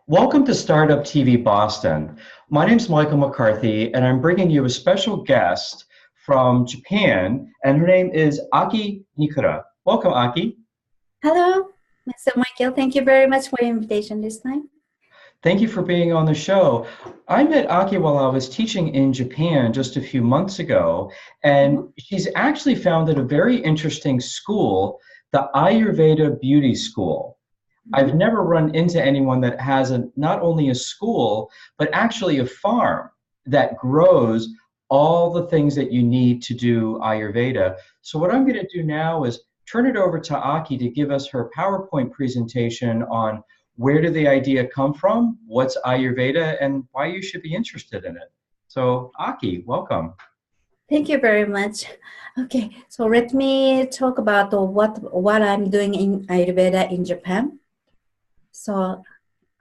Welcome to Startup TV Boston. My name is Michael McCarthy, and I'm bringing you a special guest from Japan, and her name is Aki Niikura. Welcome, Aki. Hello, Mr. Michael. Thank you very much for your invitation this time. Thank you for being on the show. I met Aki while I was teaching in Japan just a few months ago, and Mhm. she's actually founded a very interesting school, the Ayurveda Beauty School. I've Mhm. never run into anyone that has not only a school, but actually a farm that grows all the things that you need to do Ayurveda. So what I'm going to do now is turn it over to Aki to give us her PowerPoint presentation on where did the idea come from, what's Ayurveda, and why you should be interested in it. So Aki, welcome. Thank you very much. Okay, so let me talk about what I'm doing in Ayurveda in Japan. So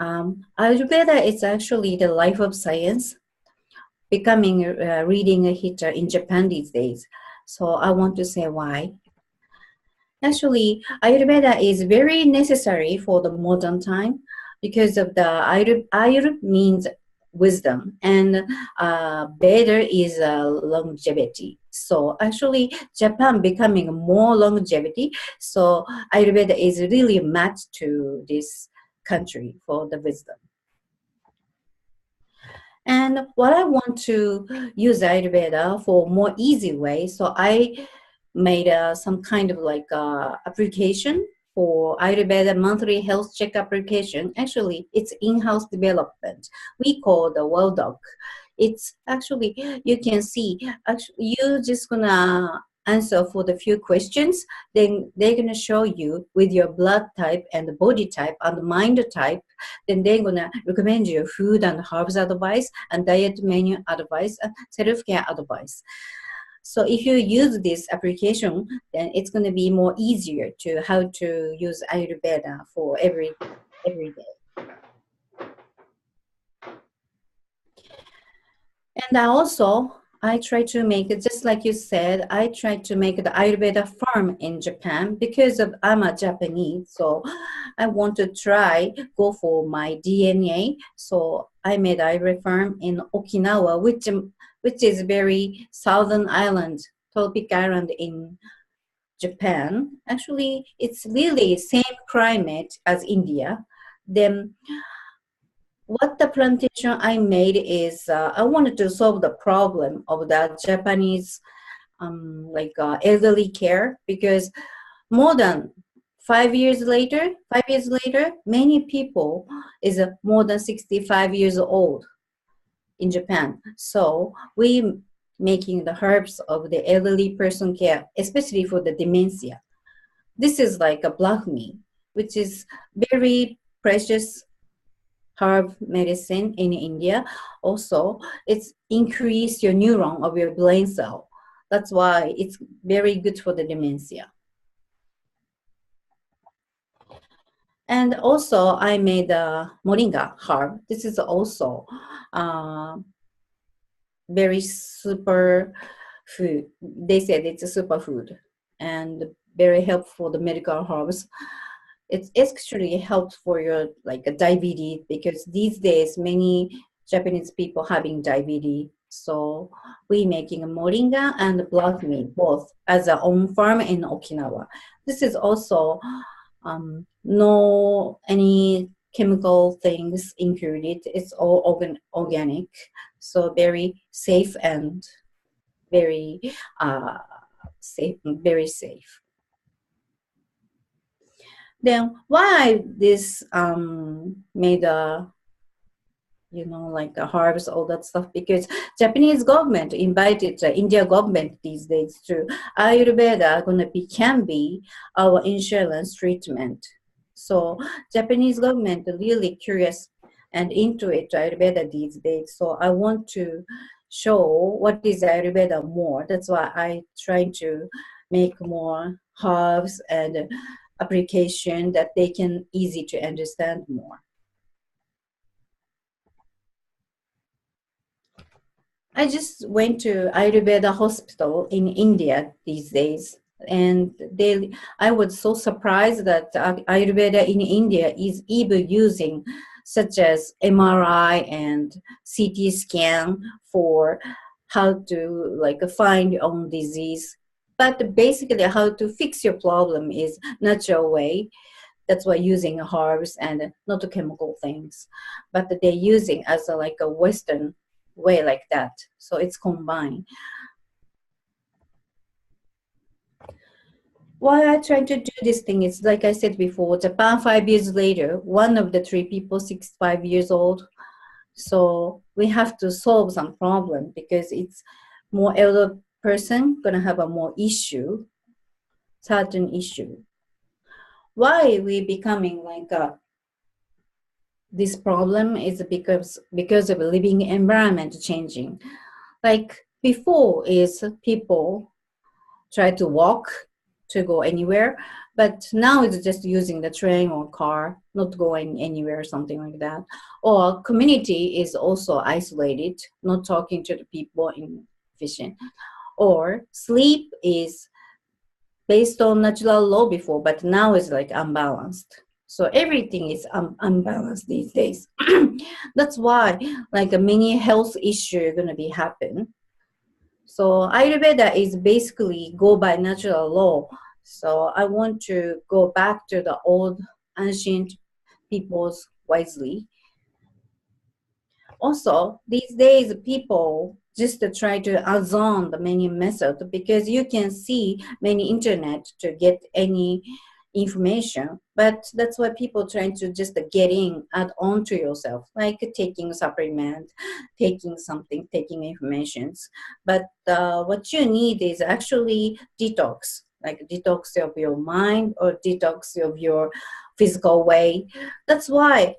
Ayurveda is actually the life of science, becoming reading a hit in Japan these days. So I want to say why. Actually, Ayurveda is very necessary for the modern time because of the Ayur means wisdom and Veda is longevity. So actually, Japan becoming more longevity. So Ayurveda is really matched to this country for the wisdom. And what I want to use Ayurveda for more easy way, so I made some kind of like application for Ayurveda monthly health check application. Actually, it's in-house development. We call the Well Doc. It's actually, you can see, actually, you're just gonna answer for the few questions, then they're gonna show you with your blood type and the body type and the mind type, then they're gonna recommend you food and herbs advice and diet menu advice and self-care advice. So if you use this application, then it's going to be more easier to how to use Ayurveda for every day. And I try to make it just like you said. I try to make the Ayurveda farm in Japan because of I'm a Japanese, so I want to try go for my DNA. So I made Ayurveda farm in Okinawa, which is very southern island, tropic island in Japan. Actually, it's really same climate as India. Then what the plantation I made is I wanted to solve the problem of the Japanese elderly care because more than 5 years later, many people is more than 65 years old in Japan. So we making the herbs of the elderly person care, especially for the dementia. This is like a Brahmi, which is very precious herb medicine in India. Also, it's increase your neuron of your brain cell. That's why it's very good for the dementia. And also, I made a Moringa herb. This is also uh, very super food. They said it's a superfood and very helpful for the medical herbs. It's actually helps for your like a diabetes because these days many Japanese people having diabetes. So we making a moringa and blood meat both as our own farm in Okinawa. This is also no any chemical things included. It's all organic, so very safe and very uh, very safe. Then why this made a like the herbs all that stuff because Japanese government invited the India government these days to Ayurveda gonna be can be our insurance treatment. So Japanese government really curious and into it Ayurveda these days. So I want to show what is Ayurveda more. That's why I try to make more herbs and application that they can easy to understand more. I just went to Ayurveda hospital in India these days, and I was so surprised that Ayurveda in India is even using such as MRI and CT scan for how to like find your own disease. But basically how to fix your problem is natural way. That's why using herbs and not chemical things, but they're using as like a Western way like that. So it's combined. Why I try to do this thing is, like I said before, Japan 5 years later, one of the three people 65 years old. So we have to solve some problem because it's more elder person gonna have a more issue, certain issue. Why we becoming like this problem is because of living environment changing. Like before is people try to walk to go anywhere, but now it's just using the train or car, not going anywhere, something like that. Or community is also isolated, not talking to the people in fishing. Or sleep is based on natural law before, but now it's like unbalanced. So everything is unbalanced these days. That's why like many health issues are gonna be happen. So Ayurveda is basically go by natural law. So I want to go back to the old ancient peoples wisely. Also, these days people just to try to assume the many methods because you can see many internet to get any information, but that's why people trying to just get in, add on to yourself, like taking supplement, taking something, taking informations. But what you need is actually detox, like detox of your mind or detox of your physical way. That's why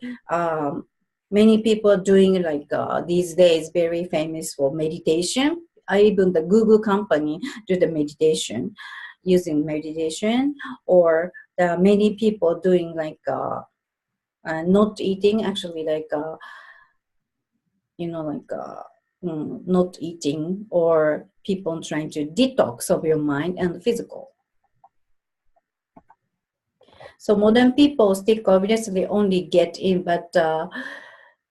many people doing like these days very famous for meditation. Even the Google company do the meditation, using meditation, or there are many people doing like not eating, actually like not eating, or people trying to detox of your mind and physical. So modern people still obviously only get in, but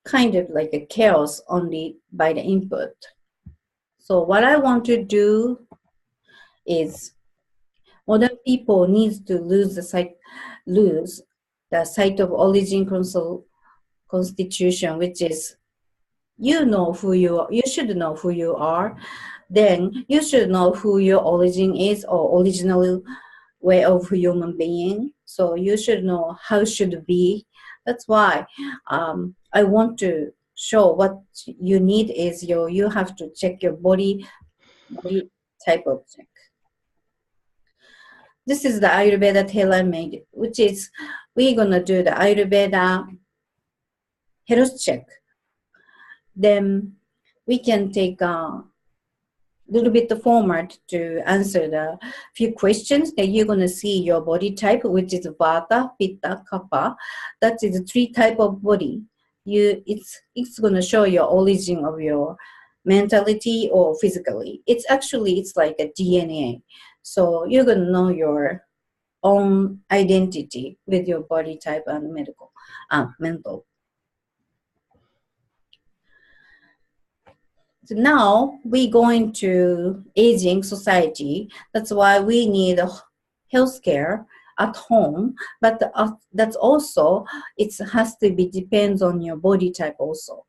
kind of like a chaos only by the input. So what I want to do is modern people needs to lose the sight of origin constitution, which is you know who you are, you should know who you are, then you should know who your origin is or original way of human being. So you should know how it should be. That's why I want to show what you need is you have to check your body type of check. This is the Ayurveda tailor-made, which is we're gonna do the Ayurveda health check. Then we can take a little bit of format to answer the few questions that you're gonna see your body type, which is Vata, Pitta, Kapha. That is 3 type of body. It's gonna show your origin of your mentality or physically. It's like a DNA. So you're gonna know your own identity with your body type and mental. So now we're going to aging society. That's why we need healthcare at home, but that's also, it has to be depends on your body type also.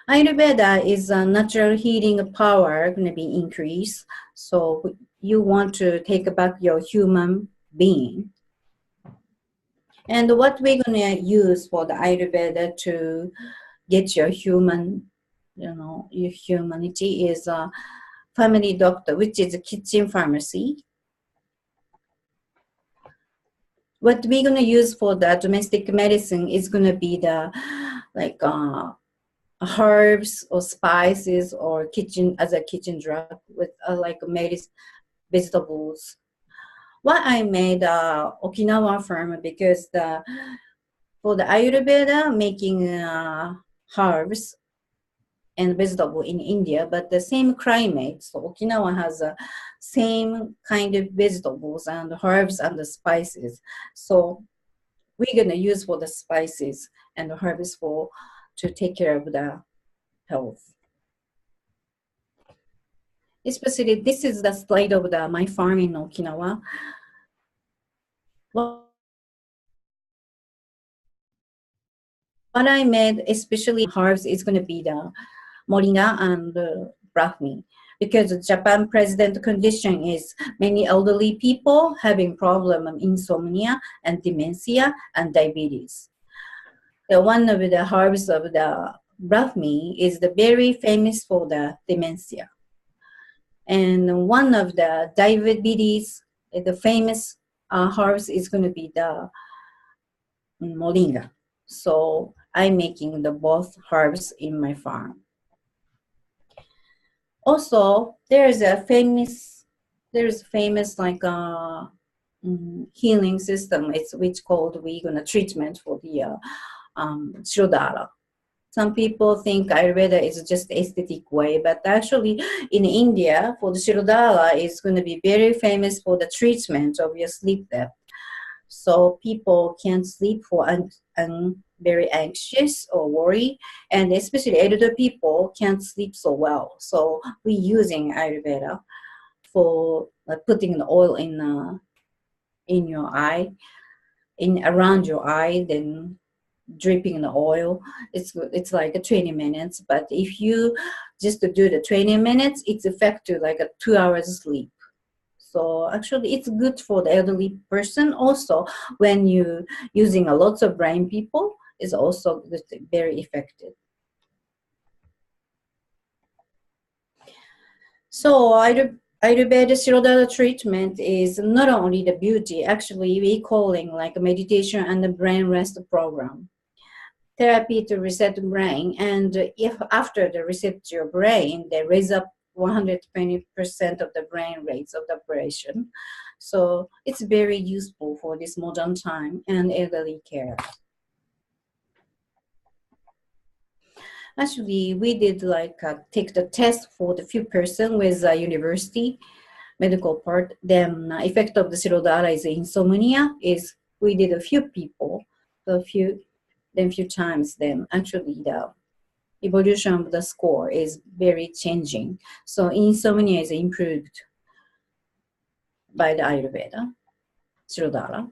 Ayurveda is a natural healing power going to be increased. So you want to take back your human being. And what we're going to use for the Ayurveda to get your human, your humanity is a family doctor, which is a kitchen pharmacy. What we're going to use for the domestic medicine is going to be the herbs or spices or as a kitchen drug with like vegetables. Why I made Okinawa firm because for the Ayurveda making herbs and vegetable in India, but the same climate. So Okinawa has the same kind of vegetables and herbs and the spices. So we're gonna use for the spices and the herbs for to take care of the health. Especially, this is the slide of my farm in Okinawa. What I made, especially herbs, is going to be the Moringa and Brahmi, because the Japan president condition is many elderly people having problem of insomnia and dementia and diabetes. One of the herbs of the Brahmi is the very famous for the dementia. And one of the diabetes, the famous herbs is going to be the Moringa. So I'm making the both herbs in my farm. Also, there's famous like healing system. It's which called we're gonna treatment for the Shirodara. Some people think Ayurveda is just aesthetic way, but actually in India, for the Shirodara, is going to be very famous for the treatment of your sleep depth. So people can't sleep for and very anxious or worry, and especially elder people can't sleep so well. So we're using Ayurveda for putting the oil in your eye, around your eye, then dripping the oil. It's like a 20 minutes, but if you just do the 20 minutes, it's effective like a 2 hours sleep. So actually it's good for the elderly person. Also, when you using a lots of brain people, is also very effective. So Ayurveda Shirodara treatment is not only the beauty, actually we calling like a meditation and the brain rest program. Therapy to reset the brain, and if after the reset your brain, they raise up 120% of the brain rates of the operation. So it's very useful for this modern time and elderly care. Actually, we did like take the test for the few person with university medical part. Then effect of the Shirodara is insomnia. Is we did a few people, a few times. Then actually the evolution of the score is very changing. So insomnia is improved by the Ayurveda Shirodara.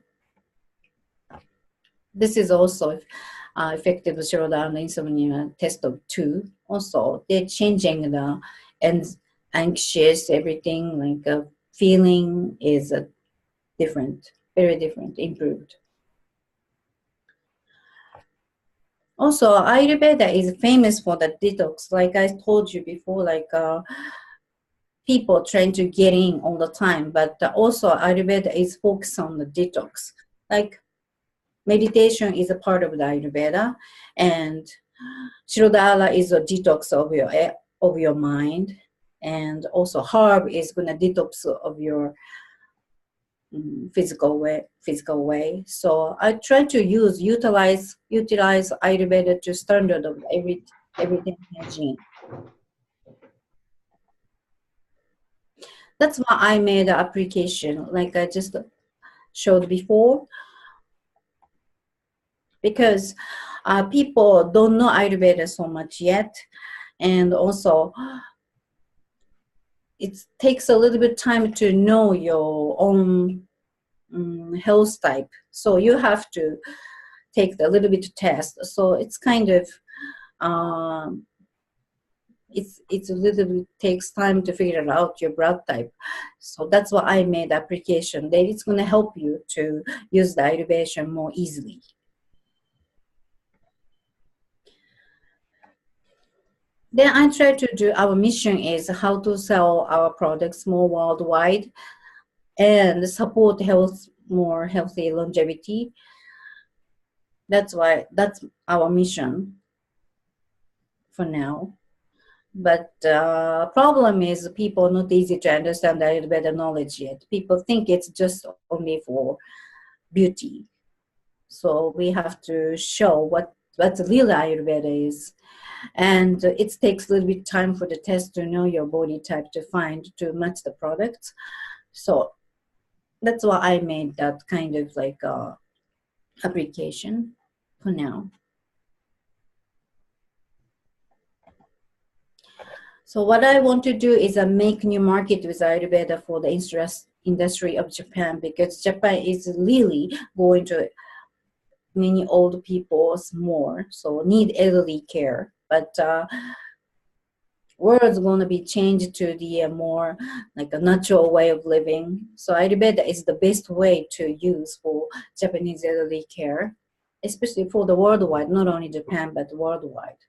This is also effective Shirodara insomnia test of 2. Also, they're changing the anxious, everything, like feeling is different, very different, improved. Also, Ayurveda is famous for the detox. Like I told you before, like people trying to get in all the time, but also Ayurveda is focused on the detox. Like meditation is a part of the Ayurveda, and Shirodara is a detox of your mind, and also herb is gonna detox of your physical way. So I try to utilize Ayurveda to standard of everything hygiene. That's why I made an application, like I just showed before, because people don't know Ayurveda so much yet, and also it takes a little bit time to know your own health type. So you have to take a little bit test. So it's kind of it's a little bit takes time to figure out your blood type. So that's why I made application that it's going to help you to use the Ayurveda more easily. Then I try to do, our mission is how to sell our products more worldwide and support more healthy longevity. That's our mission for now. But problem is people not easy to understand the Ayurveda knowledge yet. People think it's just only for beauty. So we have to show what the real Ayurveda is. And it takes a little bit time for the test to know your body type to match the products. So that's why I made that kind of like application for now. So what I want to do is make new market with Ayurveda for the industry of Japan, because Japan is really going to many old people more, so need elderly care. But world's going to be changed to the more like a natural way of living. So Ayurveda is the best way to use for Japanese elderly care, especially for the worldwide, not only Japan, but worldwide.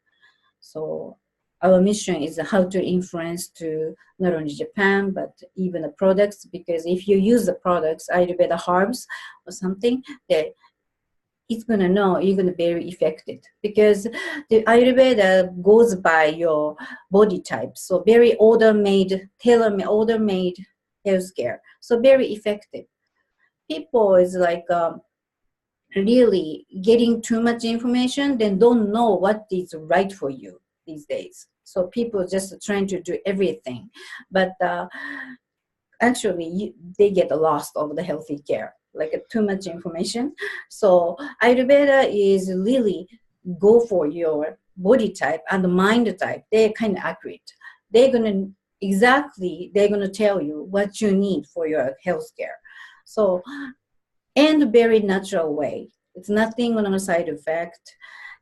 So our mission is how to influence to not only Japan, but even the products, because if you use the products, Ayurveda herbs or something, that it's going to know you're going to be very effective, because the Ayurveda goes by your body type. So very order-made, tailor-made, order-made healthcare. So very effective. People is like really getting too much information, then don't know what is right for you these days. So people just trying to do everything. But actually, they get lost of the healthy care, like too much information. So Ayurveda is really go for your body type and mind type. They're kind of accurate. They're gonna tell you what you need for your health care. So, and very natural way. It's nothing on a side effect,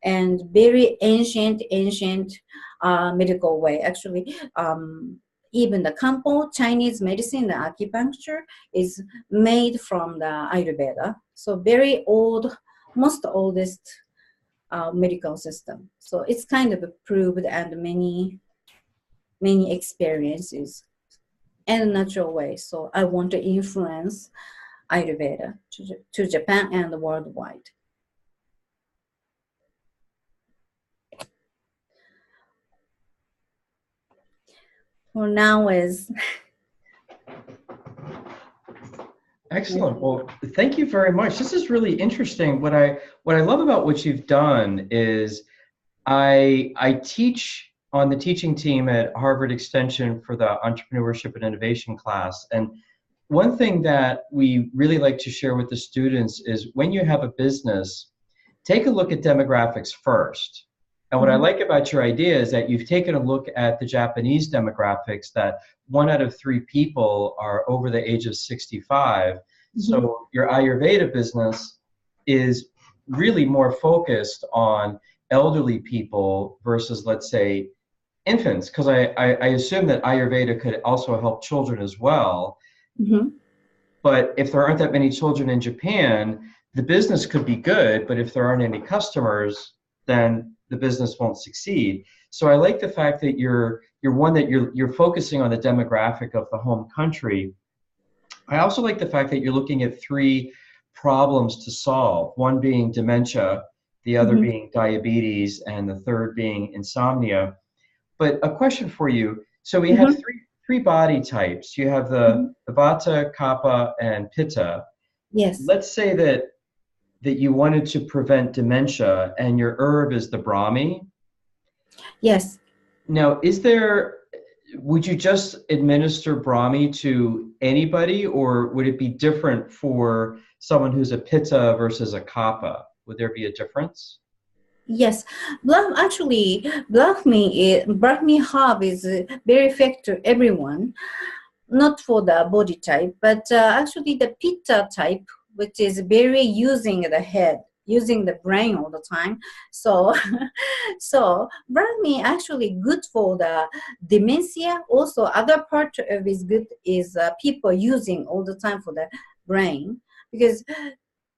and very ancient medical way. Actually, even the Kampo Chinese medicine, the acupuncture, is made from the Ayurveda. So very old, most oldest medical system. So it's kind of approved, and many experiences and natural way. So I want to influence Ayurveda to Japan and worldwide. For now is Excellent. Well, thank you very much. This is really interesting. What I love about what you've done is I teach on the teaching team at Harvard Extension for the Entrepreneurship and Innovation class. And one thing that we really like to share with the students is when you have a business, take a look at demographics first. And what I like about your idea is that you've taken a look at the Japanese demographics, that 1 out of 3 people are over the age of 65. So your Ayurveda business is really more focused on elderly people versus, let's say, infants, because I assume that Ayurveda could also help children as well. But if there aren't that many children in Japan, the business could be good, but if there aren't any customers, then the business won't succeed. So I like the fact that you're focusing on the demographic of the home country. I also like the fact that you're looking at 3 problems to solve, one being dementia, the other being diabetes, and the third being insomnia. But a question for you. So we have three body types. You have the Vata, Kapha, and Pitta. Yes. Let's say that you wanted to prevent dementia, and your herb is the Brahmi. Yes. Now, would you just administer Brahmi to anybody, or would it be different for someone who's a Pitta versus a Kapha? Would there be a difference? Yes, actually, Brahmi herb is very effective to everyone, not for the body type, but actually the Pitta type, which is very using the head, using the brain all the time. So, so Brahmi actually good for the dementia. Also, other part of is good is people using all the time for the brain, because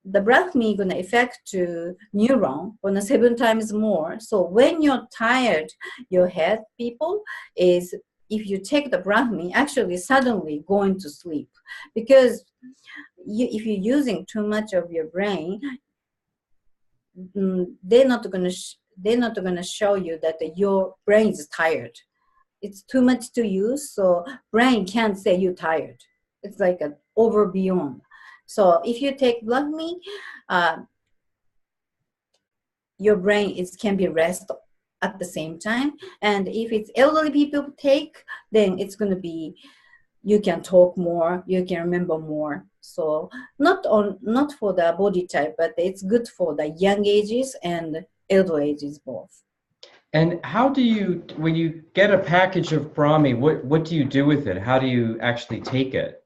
the Brahmi gonna affect to neuron gonna 7 times more. So when you're tired, your head people is, if you take the Brahmi, actually suddenly going to sleep, because if you're using too much of your brain, they're not gonna show you that your brain is tired. It's too much to use, so brain can't say you're tired. It's like an over beyond. So if you take Brahmi, your brain can be rest at the same time. And if it's elderly people take, then it's going to be, you can talk more, you can remember more. So not for the body type, but it's good for the young ages and elder ages both. And how do you, when you get a package of Brahmi, what do you do with it? How do you actually take it?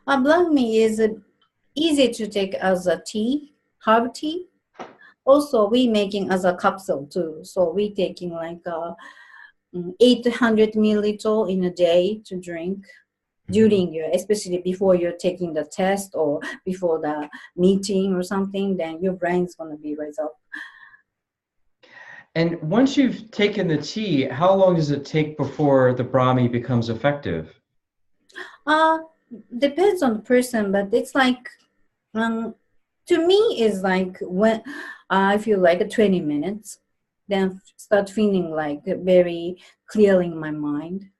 Brahmi is easy to take as a tea, herb tea. Also, we making as a capsule too. So we taking like 800 milliliter in a day to drink during your, especially before you're taking the test or before the meeting or something, then your brain's gonna be raised up. And once you've taken the tea, how long does it take before the Brahmi becomes effective? Depends on the person, but it's like to me is like when I feel like 20 minutes, then start feeling like very clearing my mind.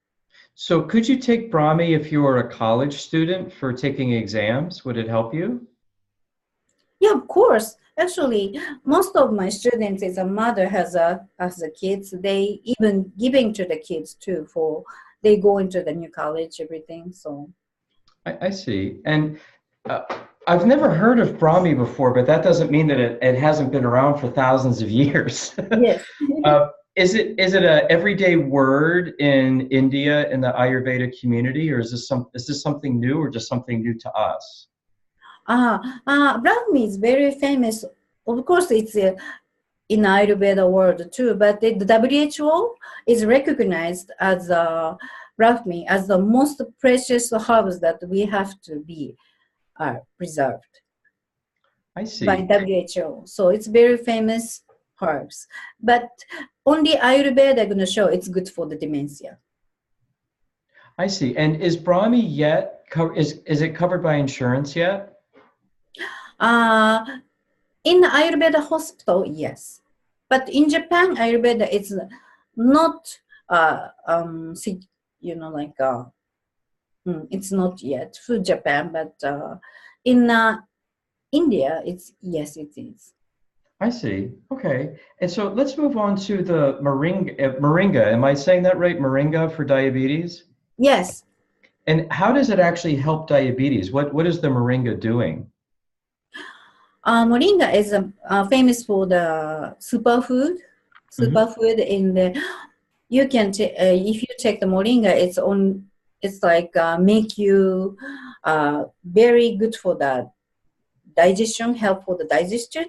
So could you take Brahmi if you were a college student for taking exams? Would it help you? Yeah, of course. Actually, most of my students is a mother has a kids. They even giving to the kids too for they go into the new college, everything. So I see. And uh, I've never heard of Brahmi before, but that doesn't mean that it hasn't been around for thousands of years. yes. Is it a everyday word in India in the Ayurveda community, or is this something new or just something new to us? Brahmi is very famous. Of course, it's in Ayurveda world too, but the WHO is recognized as Brahmi as the most precious herbs that we have to be preserved I by see. WHO. So it's very famous herbs, but only Ayurveda gonna show it's good for the dementia. I see. And is Brahmi yet is it covered by insurance yet? Uh, in the Ayurveda hospital, yes. But in Japan, Ayurveda is not, like, it's not yet for Japan, but in India, yes, it is. I see. Okay. And so let's move on to the moringa. Am I saying that right? Moringa for diabetes? Yes. And how does it actually help diabetes? What is the moringa doing? Moringa is famous for the superfood. Hmm. Superfood in the you can if you take the moringa, it's like make you very good for the digestion, help for the digestion,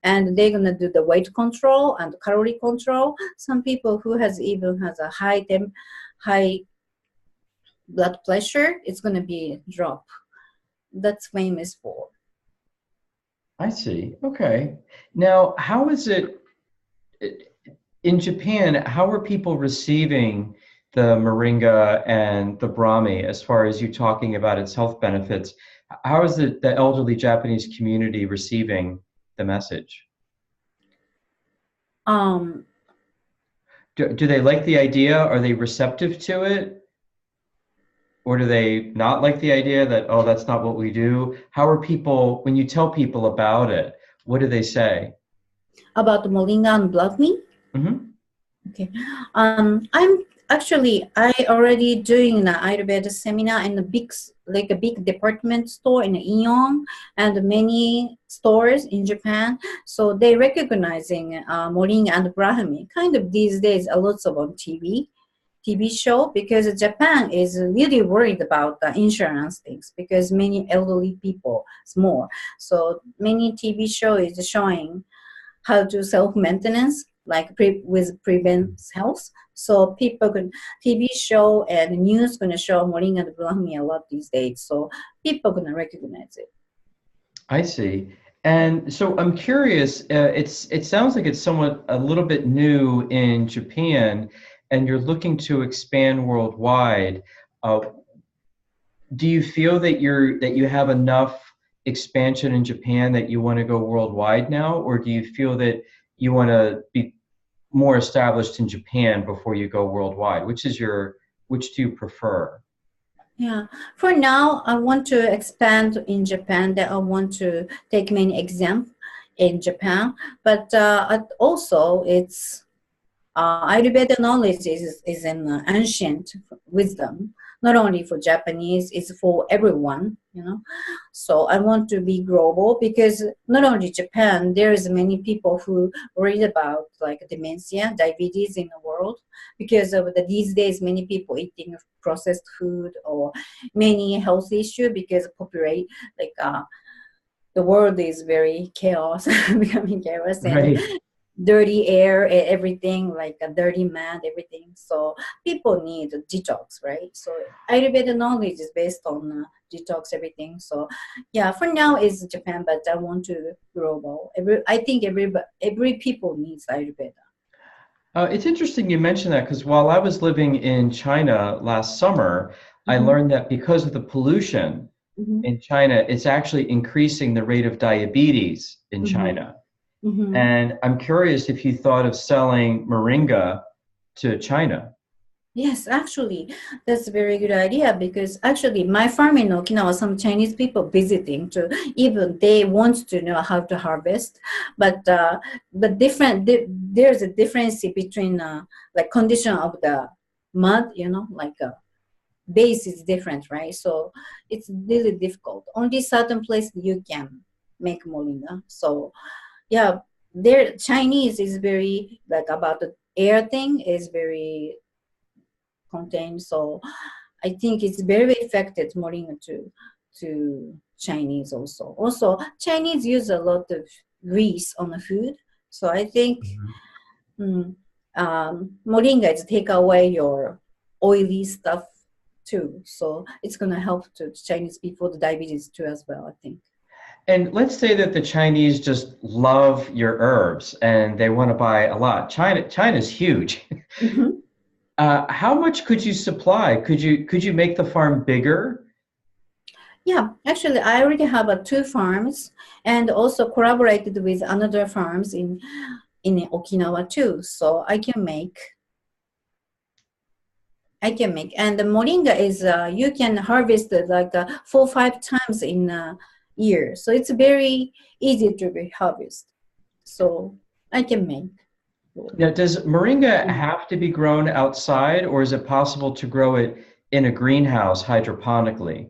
and they're gonna do the weight control and calorie control. Some people who has a high blood pressure, it's gonna be drop. That's famous for. I see. Okay. Now, how is it in Japan? How are people receiving the moringa and the Brahmi as far as you talking about its health benefits? How is the elderly Japanese community receiving the message? Um, Do they like the idea? Are they receptive to it? Or do they not like the idea that, oh, that's not what we do? How are people, when you tell people about it, what do they say? about the moringa and blood meat. Hmm. Okay. I already doing the Ayurveda seminar in like a big department store in Ion and many stores in Japan. So they recognizing Moringa and Brahmi. Kind of these days, a lot of on TV show because Japan is really worried about the insurance things because many elderly people is more. So many TV show is showing how to self-maintenance like with prevents health. So people can TV show and news gonna show Moringa and Brahmi a lot these days. So people gonna recognize it. I see. And so I'm curious, it sounds like it's somewhat a little bit new in Japan, and you're looking to expand worldwide. Uh, do you feel that you have enough expansion in Japan that you want to go worldwide now, or do you feel that you want to be more established in Japan before you go worldwide? Which do you prefer? Yeah. For now, I want to expand in Japan. That I want to take many exams in Japan, but also it's Ayurveda knowledge is an ancient wisdom. not only for Japanese, it's for everyone, So I want to be global because not only Japan, there's many people who read about like dementia, diabetes in the world because of these days many people eating processed food or many health issue because populate like the world is very chaos, becoming chaos and Right. dirty air and everything, like a dirty man, everything. So people need a detox, right? So Ayurveda knowledge is based on detox, everything. So yeah, for now is Japan, but I want to global. I think every people needs Ayurveda. It's interesting you mentioned that because while I was living in China last summer, I Mm-hmm. learned that because of the pollution Mm-hmm. in China, it's actually increasing the rate of diabetes in Mm-hmm. China. Mm-hmm. And I'm curious if you thought of selling moringa to China. Yes, actually, that's a very good idea because actually my farm in Okinawa, some Chinese people visiting to even they want to know how to harvest, but there's a difference between like condition of the mud, like base is different, right? So it's really difficult. Only certain place you can make moringa. So yeah, their Chinese is very like about the air thing is very contained. So I think it's very effective moringa to Chinese also. Also, Chinese use a lot of grease on the food. So I think mm, moringa is take away your oily stuff too. So it's gonna help to Chinese people, the diabetes too as well, I think. And let's say that the Chinese just love your herbs and they want to buy a lot. China's huge. Mhm. How much could you supply? Could you make the farm bigger? Yeah, actually, I already have two farms and also collaborated with another farms in Okinawa too. So I can make, and the moringa is you can harvest it like 4 5 times in a year. So it's very easy to be harvest. So I can make. Now, does moringa have to be grown outside, or is it possible to grow it in a greenhouse hydroponically?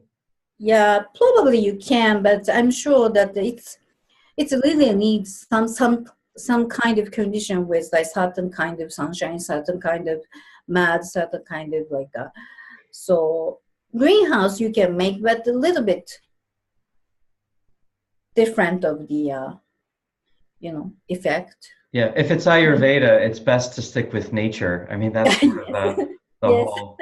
Yeah, probably you can, but I'm sure that it's really needs some kind of condition with like certain kind of sunshine, certain kind of mud, certain kind of like so greenhouse you can make, but a little bit different of the effect. Yeah, if it's Ayurveda, it's best to stick with nature. I mean, that's sort of Yes, the yes, whole.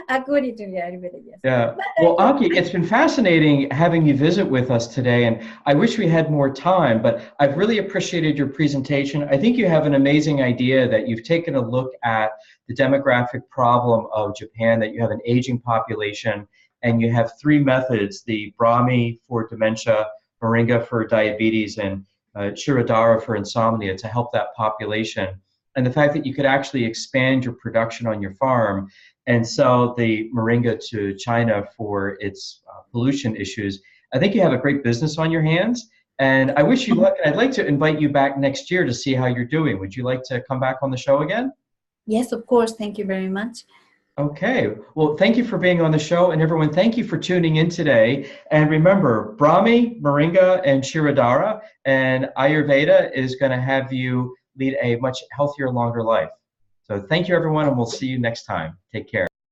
according to the Ayurveda, yes. Yeah. But Well, Aki, it's been fascinating having you visit with us today, and I wish we had more time, but I've really appreciated your presentation. I think you have an amazing idea that you've taken a look at the demographic problem of Japan, that you have an aging population, and you have three methods, the Brahmi for dementia, Moringa for diabetes, and Shirodara for insomnia to help that population. And the fact that you could actually expand your production on your farm and sell the moringa to China for its pollution issues, I think you have a great business on your hands. And I wish you luck. And I'd like to invite you back next year to see how you're doing. Would you like to come back on the show again? yes, of course. Thank you very much. Okay. Well, thank you for being on the show. And everyone, thank you for tuning in today. And remember, Brahmi, Moringa, and Shirodara, and Ayurveda is going to have you lead a much healthier, longer life. So thank you, everyone, and we'll see you next time. Take care.